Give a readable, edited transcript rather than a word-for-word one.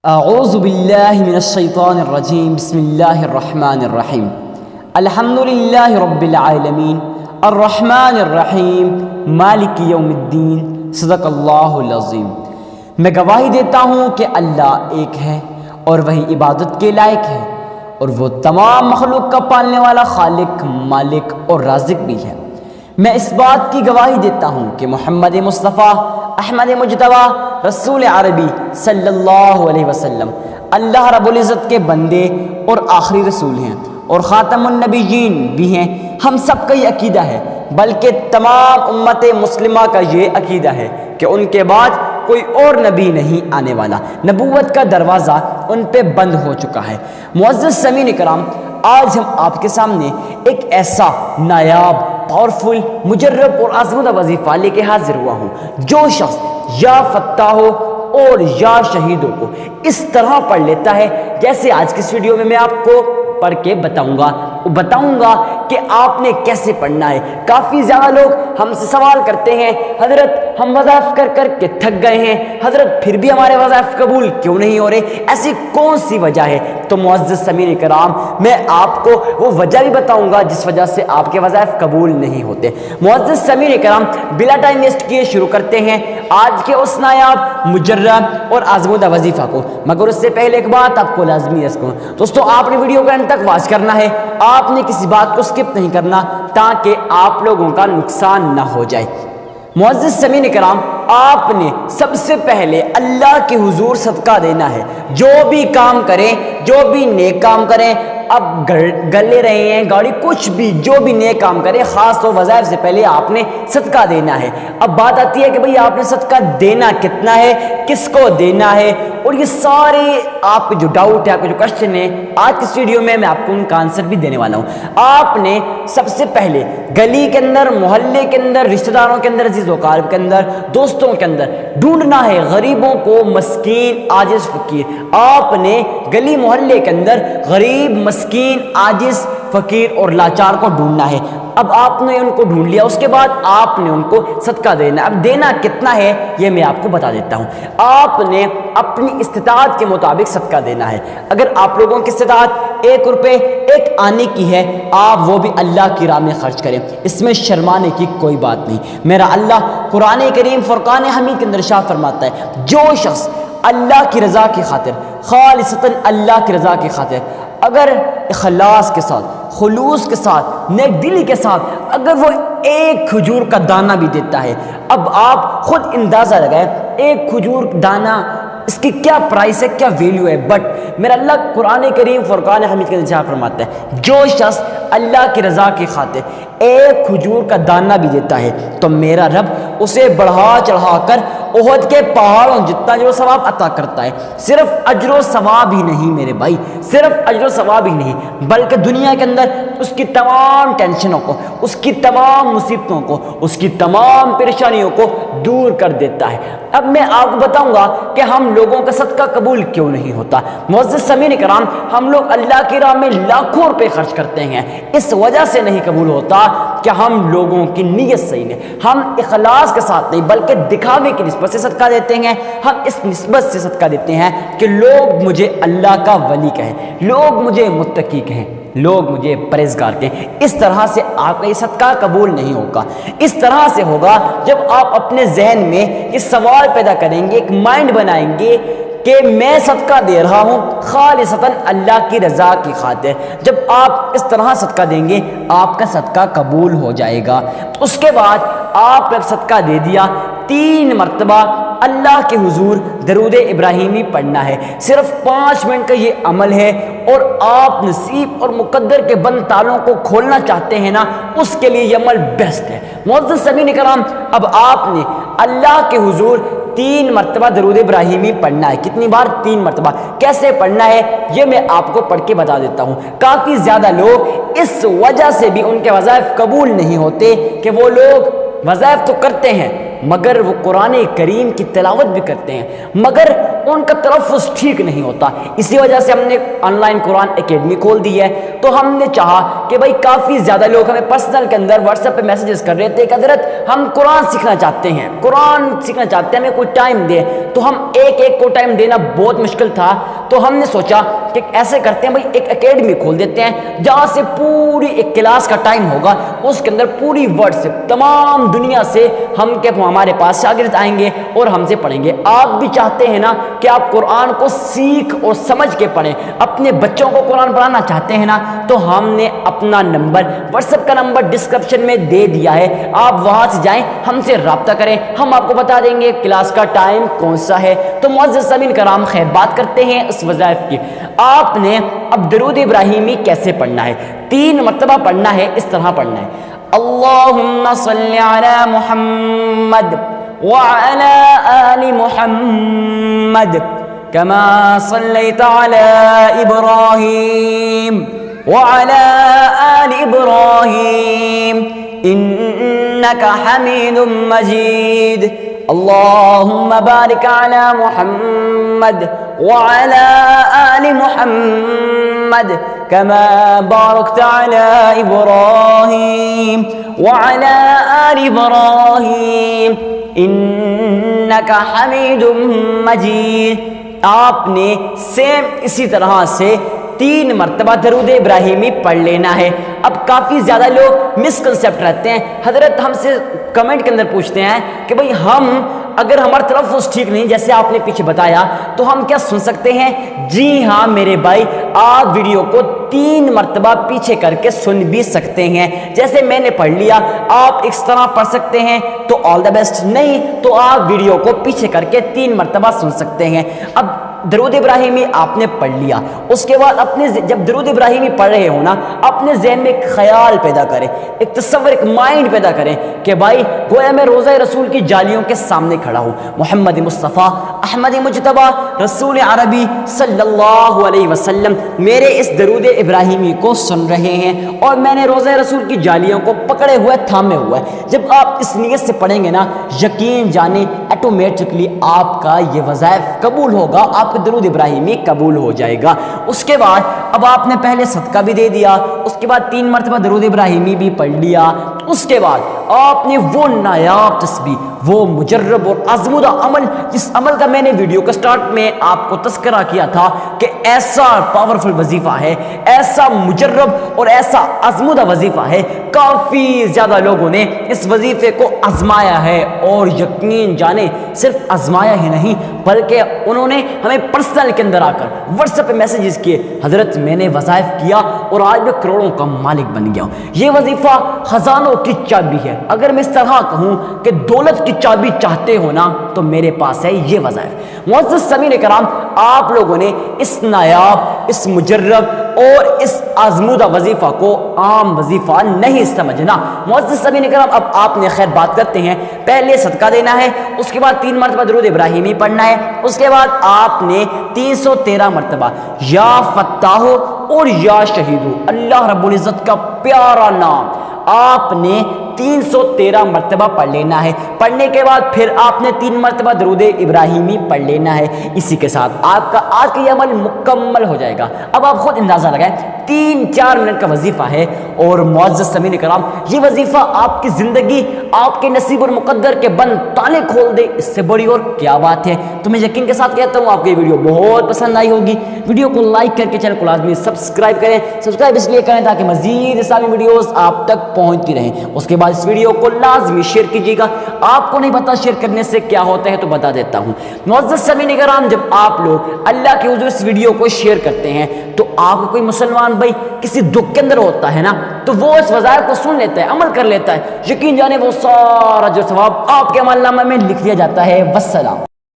اعوذ باللہ من الشیطان الرجیم بسم اللہ الرحمن الرحیم الحمد للہ رب العالمین الرحمن الرحیم مالک یوم الدین صدق اللہ العظیم۔ میں گواہی دیتا ہوں کہ اللہ ایک ہے اور وہی عبادت کے لائق ہے، اور وہ تمام مخلوق کا پالنے والا خالق، مالک اور رازق بھی ہے۔ میں اس بات کی گواہی دیتا ہوں کہ محمد مصطفیٰ احمد مجتبی رسول عربی صلی اللہ علیہ وسلم اللہ رب العزت کے بندے اور آخری رسول ہیں اور خاتم النبیین بھی ہیں۔ ہم سب کا یہ عقیدہ ہے، بلکہ تمام امت مسلمہ کا یہ عقیدہ ہے کہ ان کے بعد کوئی اور نبی نہیں آنے والا، نبوت کا دروازہ ان پہ بند ہو چکا ہے۔ معزز سامعین کرام، آج ہم آپ کے سامنے ایک ایسا نایاب، پاورفل، مجرب اور آزمودہ وظیفہ لے کے حاضر ہوا ہوں۔ جو شخص یا فتاحوں اور یا شہیدوں کو اس طرح پڑھ لیتا ہے جیسے آج کی اس ویڈیو میں آپ کو پڑھ کے بتاؤں گا کہ آپ نے کیسے پڑھنا ہے۔ کافی زیادہ لوگ ہم سے سوال کرتے ہیں، حضرت ہم وظائف کر کر کے تھک گئے ہیں، حضرت پھر بھی ہمارے وظائف قبول کیوں نہیں ہو رہے، ایسی کون سی وجہ ہے؟ تو معزز سامعین کرام، میں آپ کو وہ وجہ بھی بتاؤں گا جس وجہ سے آپ کے وظائف قبول نہیں ہوتے۔ معزز سامعین کرام، بلا ٹائم ویسٹ کیے شروع کرتے ہیں آج کے اس نایاب، مجرب اور آزمودہ وظیفہ کو۔ مگر اس سے پہلے ایک بات آپ کو لازمی عرض کروں دوستو، آپ نے ویڈیو کو اینڈ تک واچ کرنا ہے، آپ نے کسی بات کو سکپ نہیں کرنا تاکہ آپ لوگوں کا نقصان نہ ہو جائے۔ معزز سامعین کرام، آپ نے سب سے پہلے اللہ کے حضور صدقہ دینا ہے۔ جو بھی کام کریں، جو بھی نیک کام کریں، اب گلے رہے ہیں، گاڑی، کچھ بھی، جو بھی نیک کام کریں، خاص طور وظائف سے پہلے آپ نے صدقہ دینا ہے۔ اب بات آتی ہے کہ بھئی آپ نے صدقہ دینا کتنا ہے، کس کو دینا ہے، اور یہ سارے آپ کے جو ڈاؤٹ ہے، آپ کے جو کوشچن ہے، آج کی اس ویڈیو میں آپ کو ان کا آنسر بھی دینے والا ہوں۔ آپ نے سب سے پہلے گلی کے اندر، محلے کے اندر، رشتہ داروں کے اندر، عزیز و اقارب کے اندر، دوستوں کے اندر ڈھونڈنا ہے غریبوں کو، مسکین، عاجز، فقیر۔ آپ نے گلی محلے کے اندر غریب، مسکین، عاجز، فقیر اور لاچار کو ڈھونڈنا ہے۔ اب آپ نے ان کو ڈھونڈ لیا، اس کے بعد آپ نے ان کو صدقہ دینا ہے۔ اب دینا کتنا ہے یہ میں آپ کو بتا دیتا ہوں۔ آپ نے اپنی استطاعت کے مطابق صدقہ دینا ہے۔ اگر آپ لوگوں کی استطاعت 1 روپے 1 آنے کی ہے، آپ وہ بھی اللہ کی راہ میں خرچ کریں، اس میں شرمانے کی کوئی بات نہیں۔ میرا اللہ قرآن کریم فرقان حمید کے اندر ارشاد فرماتا ہے، جو شخص اللہ کی رضا کی خاطر، خالصتاً اللہ کی رضا کی خاطر، اگر اخلاص کے ساتھ، خلوص کے ساتھ، نیک دلی کے ساتھ اگر وہ 1 کھجور کا دانہ بھی دیتا ہے، اب آپ خود اندازہ لگائیں 1 کھجور دانہ، اس کی کیا پرائس ہے، کیا ویلیو ہے۔ بٹ میرا اللہ قرآن کریم فرقان حمید کے اندر فرماتا ہے، جو شخص اللہ کی رضا کی خاطر 1 کھجور کا دانہ بھی دیتا ہے تو میرا رب اسے بڑھا چڑھا کر احد کے پہاڑوں جتنا اجر و ثواب عطا کرتا ہے۔ صرف اجر و ثواب ہی نہیں میرے بھائی، صرف اجر و ثواب ہی نہیں، بلکہ دنیا کے اندر اس کی تمام ٹینشنوں کو، اس کی تمام مصیبتوں کو، اس کی تمام پریشانیوں کو دور کر دیتا ہے۔ اب میں آپ کو بتاؤں گا کہ ہم لوگوں کا صدقہ قبول کیوں نہیں ہوتا۔ معزز سامعین کرام، ہم لوگ اللہ کی راہ میں لاکھوں روپے خرچ کرتے ہیں، اس وجہ سے نہیں قبول ہوتا کہ ہم لوگوں کی نیت صحیح ہے، ہم اخلاص کے ساتھ نہیں بلکہ دکھاوے کی نسبت سے صدقہ دیتے ہیں۔ ہم اس نسبت سے صدقہ دیتے ہیں کہ لوگ مجھے اللہ کا ولی کہیں، لوگ مجھے متقی کہیں، لوگ مجھے پرہیزگار کہیں۔ اس طرح سے آپ کا یہ صدقہ قبول نہیں ہوگا۔ اس طرح سے ہوگا جب آپ اپنے ذہن میں یہ سوال پیدا کریں گے، ایک مائنڈ بنائیں گے کہ میں صدقہ دے رہا ہوں خالصتاً اللہ کی رضا کی خاطر۔ جب آپ اس طرح صدقہ دیں گے، آپ کا صدقہ قبول ہو جائے گا۔ اس کے بعد آپ نے صدقہ دے دیا، 3 مرتبہ اللہ کے حضور درود ابراہیمی پڑھنا ہے۔ صرف 5 منٹ کا یہ عمل ہے، اور آپ نصیب اور مقدر کے بند تالوں کو کھولنا چاہتے ہیں نا، اس کے لیے یہ عمل بیسٹ ہے۔ معزز سامعین کرام، اب آپ نے اللہ کے حضور 3 مرتبہ درود ابراہیمی پڑھنا ہے۔ کتنی بار؟ 3 مرتبہ۔ کیسے پڑھنا ہے یہ میں آپ کو پڑھ کے بتا دیتا ہوں۔ کافی زیادہ لوگ اس وجہ سے بھی ان کے وظائف قبول نہیں ہوتے کہ وہ لوگ وظائف تو کرتے ہیں مگر وہ قرآن کریم کی تلاوت بھی کرتے ہیں مگر ان کا تلفظ ٹھیک نہیں ہوتا. اسی وجہ سے ہم نے آن لائن قرآن اکیڈمی کھول دی ہے. تو ہم نے چاہا کہ بھائی کافی زیادہ لوگ ہمیں پرسنل کے اندر واٹس ایپ پہ میسیجز کر رہے تھے کہ حضرت ہم قرآن سیکھنا چاہتے ہیں، قرآن سیکھنا چاہتے ہیں، ہمیں کوئی ٹائم دے. تو ہم ایک کو ٹائم دینا بہت مشکل تھا. تو ہم نے سوچا کہ ایسے کرتے ہیں بھائی ایک اکیڈمی کھول دیتے ہیں جہاں سے پوری ایک کلاس کا ٹائم ہوگا، اس کے اندر پوری ورڈ سے تمام دنیا سے ہمارے پاس شاگرد آئیں گے اور ہم سے پڑھیں گے. آپ بھی چاہتے ہیں نا کہ آپ قرآن کو سیکھ اور سمجھ کے پڑھیں، اپنے بچوں کو قرآن پڑھانا چاہتے ہیں نا، تو ہم نے اپنا نمبر واٹس ایپ کا نمبر ڈسکرپشن میں دے دیا ہے. آپ وہاں سے جائیں، ہم سے رابطہ کریں، ہم آپ کو بتا دیں گے کلاس کا ٹائم کون سا ہے. تو معزز سامعین کرام، خیر بات کرتے ہیں اس وظائف کی. آپ نے اب درود ابراہیمی کیسے پڑھنا ہے؟ 3 مرتبہ پڑھنا ہے. اس طرح پڑھنا ہے: اللہم صلی علی محمد وعلی آل محمد کما صلیت علی ابراہیم وعلی آل ابراہیم انک حمید مجید. اللہم بارک علی محمد وعلی آل محمد كما باركت على إبراهيم وعلى آل إبراهيم إنك حميد مجيد. آپ نے سیم اسی طرح سے 3 مرتبہ درود ابراہیمی پڑھ لینا ہے. اب کافی زیادہ لوگ مسکنسیپٹ رہتے ہیں. حضرت ہم سے کمنٹ کے اندر پوچھتے ہیں کہ بھئی ہم اگر ہمارا تلفظ ٹھیک نہیں جیسے آپ نے پیچھے بتایا تو ہم کیا سن سکتے ہیں؟ جی ہاں میرے بھائی، آپ ویڈیو کو 3 مرتبہ پیچھے کر کے سن بھی سکتے ہیں. جیسے میں نے پڑھ لیا، آپ اس طرح پڑھ سکتے ہیں تو آل دا بیسٹ. نہیں تو آپ ویڈیو کو پیچھے کر کے 3 مرتبہ سن سکتے ہیں. اب درود ابراہیمی آپ نے پڑھ لیا، اس کے بعد اپنے جب درود ابراہیمی پڑھ رہے ہو نا، اپنے ذہن میں ایک خیال پیدا کریں، ایک تصور، ایک مائنڈ پیدا کریں کہ بھائی گویا میں روضہ رسول کی جالیوں کے سامنے کھڑا ہوں. محمد مصطفیٰ احمد مجتبیٰ رسول عربی صلی اللہ علیہ وسلم میرے اس درود ابراہیمی کو سن رہے ہیں اور میں نے روضہ رسول کی جالیوں کو پکڑے ہوئے، تھامے ہوئے. جب آپ اس نیت سے پڑھیں گے نا، یقین جانیں آٹومیٹکلی آپ کا یہ وظائف قبول ہوگا، آپ کا درود ابراہیمی قبول ہو جائے گا. اس کے بعد اب آپ نے پہلے صدقہ بھی دے دیا، اس کے بعد 3 مرتبہ درود ابراہیمی بھی پڑھ لیا. اس کے بعد آپ نے وہ نایاب تسبیح، وہ مجرب اور آزمودہ عمل، جس عمل کا میں نے ویڈیو کا سٹارٹ میں آپ کو تذکرہ کیا تھا کہ ایسا پاورفل وظیفہ ہے، ایسا مجرب اور ایسا آزمودہ وظیفہ ہے. کافی زیادہ لوگوں نے اس وظیفے کو آزمایا ہے اور یقین جانیں صرف آزمایا ہی نہیں بلکہ انہوں نے ہمیں پرسنل کے اندر آ کر واٹس ایپ پہ میسیجز کیے، حضرت میں نے وظائف کیا اور آج میں کروڑوں کا مالک بن گیا ہوں. یہ وظیفہ خزانوں کی چابی ہے. اگر میں اس طرح کہوں کہ دولت کی چابی چاہتے ہو نا تو میرے پاس ہے یہ وظائف. معزز سامعین کرام، آپ لوگوں نے اس نایاب، اس مجرب اور اس آزمودہ وظیفہ کو عام وظیفہ نہیں سمجھنا. معزز سامعین کرام، اب آپ نے خیر بات کرتے ہیں، پہلے صدقہ دینا ہے، اس کے بعد 3 مرتبہ درود ابراہیمی پڑھنا ہے، اس کے بعد آپ نے 313 مرتبہ یا فتاح اور یا شہید، اللہ رب العزت کا پیارا نام، آپ نے 313 مرتبہ پڑھ لینا ہے. پڑھنے کے بعد پھر آپ نے 3 مرتبہ درود ابراہیمی پڑھ لینا ہے. اسی کے ساتھ آپ کا آج کا یہ عمل مکمل ہو جائے گا. اب آپ خود اندازہ لگائیں، 3-4 منٹ کا وظیفہ ہے اور معزز سامعین کرام، یہ وظیفہ آپ کی زندگی، آپ کے نصیب اور مقدر کے بند تالے کھول دے، اس سے بڑی اور کیا بات ہے. تو میں یقین کے ساتھ کہتا ہوں آپ کو یہ ویڈیو بہت پسند آئی ہوگی. ویڈیو کو لائک کر کے چینل کو لازمی سبسکرائب کریں. سبسکرائب اس لیے کریں تاکہ مزید اسلامی ویڈیوز آپ تک پہنچتی رہیں. اس کے بعد اس ویڈیو کو لازمی شیئر کیجیے گا. آپ کو نہیں پتا شیئر کرنے سے کیا ہوتا ہے تو بتا دیتا ہوں. معزز سامعین کرام، جب آپ لوگ اللہ کے حضور اس ویڈیو کو شیئر کرتے ہیں تو آپ کو کوئی مسلمان بھائی کسی دکھ کے اندر ہوتا ہے نا، تو وہ اس وظائف کو سن لیتا ہے، عمل کر لیتا ہے. یقین جانے وہ سارا جو ثواب آپ کے عمل نامہ میں لکھ دیا جاتا ہے. والسلام.